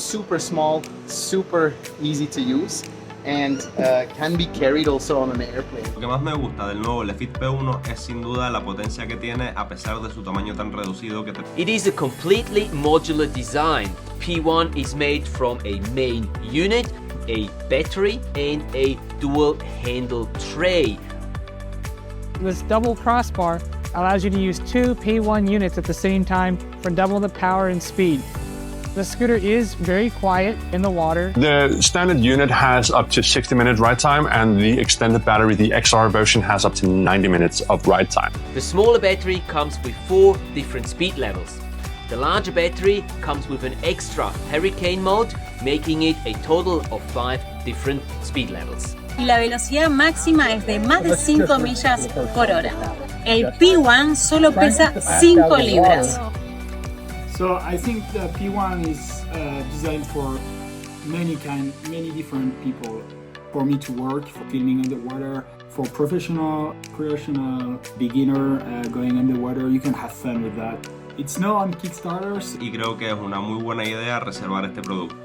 super small, super easy to use, and can be carried also on an airplane. Lo que más me gusta del nuevo LEFEET P1 es sin duda la potencia que tiene a pesar de su tamaño tan reducido que It is a completely modular design. P1 is made from a main unit, a battery and a dual handle tray. This double crossbar allows you to use two P1 units at the same time for double the power and speed. The scooter is very quiet in the water. The standard unit has up to 60-minute ride time, and the extended battery, the XR version, has up to 90 minutes of ride time. The smaller battery comes with 4 different speed levels. The larger battery comes with an extra hurricane mode, making it a total of 5 different speed levels. Y la velocidad máxima es de más de 5 millas por hora. El P1 solo pesa 5 libras. So I think the P1 is designed for many different people. For me to work, for filming underwater, for professional, recreational, beginner going underwater, you can have fun with that. It's now on Kickstarter. y creo que es una muy buena idea reservar este producto.